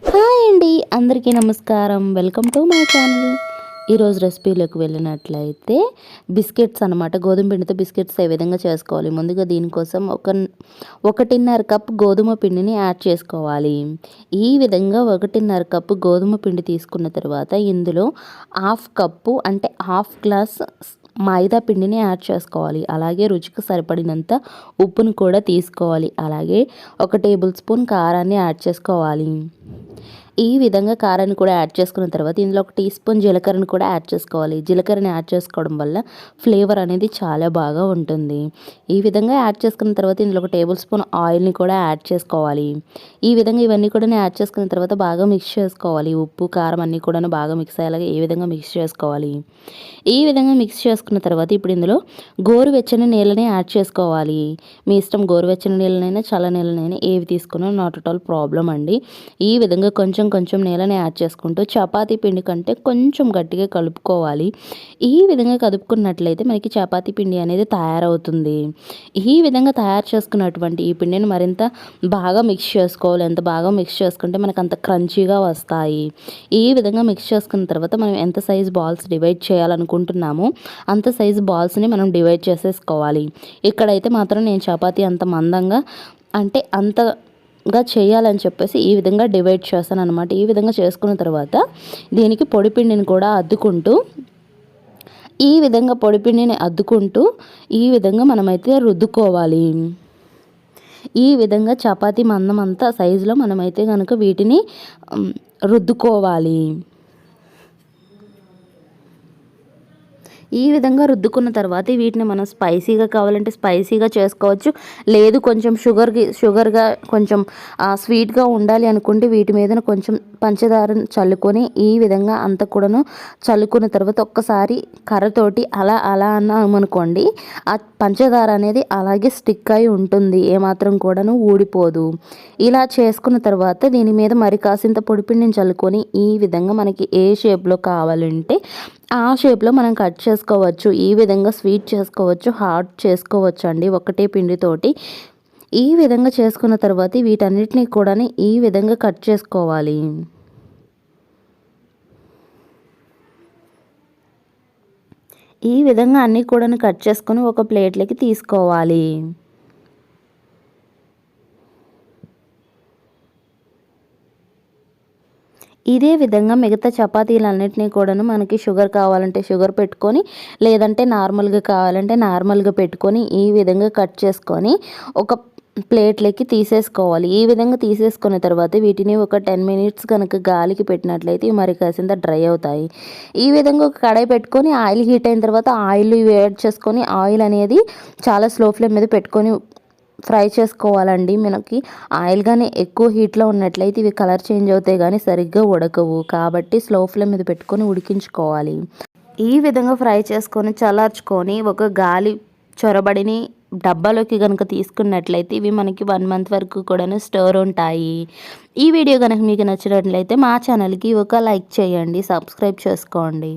Hi అండి, అందరికీ నమస్కారం. Welcome to my channel. ఈరోజు రెసిపీలోకి వెళ్ళినట్లయితే బిస్కెట్స్ అనమాట. గోధుమ పిండితో బిస్కెట్స్ ఏ విధంగా చేసుకోవాలి. ముందుగా దీనికోసం 1.5 కప్ గోధుమ పిండిని యాడ్ చేసుకోవాలి. ఈ విధంగా 1.5 కప్పు గోధుమ పిండి తీసుకున్న తర్వాత ఇందులో హాఫ్ కప్పు అంటే హాఫ్ గ్లాస్ మైదా పిండిని యాడ్ చేసుకోవాలి. అలాగే రుచికి సరిపడినంత ఉప్పును కూడా తీసుకోవాలి. అలాగే 1 టేబుల్ స్పూన్ కారాన్ని యాడ్ చేసుకోవాలి. ఈ విధంగా కారాన్ని కూడా యాడ్ చేసుకున్న తర్వాత ఇందులో 1 టీ స్పూన్ జీలకర్రను కూడా యాడ్ చేసుకోవాలి. జీలకర్రని యాడ్ చేసుకోవడం వల్ల ఫ్లేవర్ అనేది చాలా బాగా ఉంటుంది. ఈ విధంగా యాడ్ చేసుకున్న తర్వాత ఇందులో 1 టేబుల్ స్పూన్ ఆయిల్ని కూడా యాడ్ చేసుకోవాలి. ఈ విధంగా ఇవన్నీ కూడా యాడ్ చేసుకున్న తర్వాత బాగా మిక్స్ చేసుకోవాలి. ఉప్పు కారం అన్నీ కూడా బాగా మిక్స్ అయ్యేలాగా ఈ విధంగా మిక్స్ చేసుకోవాలి. ఈ విధంగా మిక్స్ చేసుకున్న తర్వాత ఇప్పుడు ఇందులో గోరువెచ్చని నీళ్ళని యాడ్ చేసుకోవాలి. మీ ఇష్టం, గోరువెచ్చని నీళ్ళనైనా చల్ల నీళ్ళనైనా ఏవి తీసుకున్నా నాట్ అట్ ఆల్ ప్రాబ్లం అండి. ఈ విధంగా కొంచెం నీళ్ళని యాడ్ చేసుకుంటూ చపాతీ పిండి కంటే కొంచెం గట్టిగా కలుపుకోవాలి. ఈ విధంగా కలుపుకున్నట్లయితే మనకి చపాతీ పిండి అనేది తయారవుతుంది. ఈ విధంగా తయారు చేసుకున్నటువంటి ఈ పిండిని మరింత బాగా మిక్స్ చేసుకోవాలి. ఎంత బాగా మిక్స్ చేసుకుంటే మనకు అంత క్రంచీగా వస్తాయి. ఈ విధంగా మిక్స్ చేసుకున్న తర్వాత మనం ఎంత సైజ్ బాల్స్ డివైడ్ చేయాలనుకుంటున్నామో అంత సైజు బాల్స్ని మనం డివైడ్ చేసేసుకోవాలి. ఇక్కడైతే మాత్రం నేను చపాతీ అంత మందంగా అంటే అంతగా చేయాలని చెప్పేసి ఈ విధంగా డివైడ్ చేస్తాను అనమాట. ఈ విధంగా చేసుకున్న తర్వాత దీనికి పొడిపిండిని కూడా అద్దుకుంటూ ఈ విధంగా పొడిపిండిని అద్దుకుంటూ ఈ విధంగా మనమైతే రుద్దుకోవాలి. ఈ విధంగా చపాతీ మందం అంతా సైజులో మనమైతే కనుక వీటిని రుద్దుకోవాలి. ఈ విధంగా రుద్దుకున్న తర్వాత వీటిని మనం స్పైసీగా కావాలంటే స్పైసీగా చేసుకోవచ్చు. లేదు కొంచెం షుగర్గా కొంచెం స్వీట్గా ఉండాలి అనుకుంటే వీటి మీద కొంచెం పంచదారను చల్లుకొని ఈ విధంగా అంతా కూడాను చల్లుకున్న తర్వాత ఒక్కసారి కర్రతోటి అలా అన్నామనుకోండి, ఆ పంచదార అనేది అలాగే స్టిక్ అయి ఉంటుంది, ఏమాత్రం కూడాను ఊడిపోదు. ఇలా చేసుకున్న తర్వాత దీని మీద మరి కాసింత పొడిపిండిని చల్లుకొని ఈ విధంగా మనకి ఏ షేప్లో కావాలంటే ఆ షేప్లో మనం కట్ చేసుకోవచ్చు. ఈ విధంగా స్వీట్ చేసుకోవచ్చు, హాట్ చేసుకోవచ్చు అండి ఒకటే పిండితోటి. ఈ విధంగా చేసుకున్న తర్వాత వీటన్నిటిని కూడా ఈ విధంగా కట్ చేసుకోవాలి. ఈ విధంగా అన్నీ కూడా కట్ చేసుకొని ఒక ప్లేట్లోకి తీసుకోవాలి. ఇదే విధంగా మిగతా చపాతీలన్నిటినీ కూడాను మనకి షుగర్ కావాలంటే షుగర్ పెట్టుకొని, లేదంటే నార్మల్గా కావాలంటే నార్మల్గా పెట్టుకొని ఈ విధంగా కట్ చేసుకొని ఒక ప్లేట్లోకి తీసేసుకోవాలి. ఈ విధంగా తీసేసుకున్న తర్వాత వీటిని ఒక 10 మినిట్స్ కనుక గాలికి పెట్టినట్లయితే మరి కాసింత డ్రై అవుతాయి. ఈ విధంగా ఒక కడాయి పెట్టుకొని ఆయిల్ హీట్ అయిన తర్వాత ఆయిల్ వేడి చేసుకొని ఆయిల్ అనేది చాలా స్లో ఫ్లేమ్ మీద పెట్టుకొని ఫ్రై చేసుకోవాలండి. మనకి ఆయిల్ కానీ ఎక్కువ హీట్లో ఉన్నట్లయితే ఇవి కలర్ చేంజ్ అవుతాయి కానీ సరిగ్గా ఉడకవు. కాబట్టి స్లో ఫ్లేమ్ మీద పెట్టుకొని ఉడికించుకోవాలి. ఈ విధంగా ఫ్రై చేసుకొని చల్లార్చుకొని ఒక గాలి చొరబడిని డబ్బాలోకి కనుక తీసుకున్నట్లయితే ఇవి మనకి 1 మంత్ వరకు కూడా స్టోర్ ఉంటాయి. ఈ వీడియో కనుక మీకు నచ్చినట్లయితే మా ఛానల్కి ఒక లైక్ చేయండి, సబ్స్క్రైబ్ చేసుకోండి.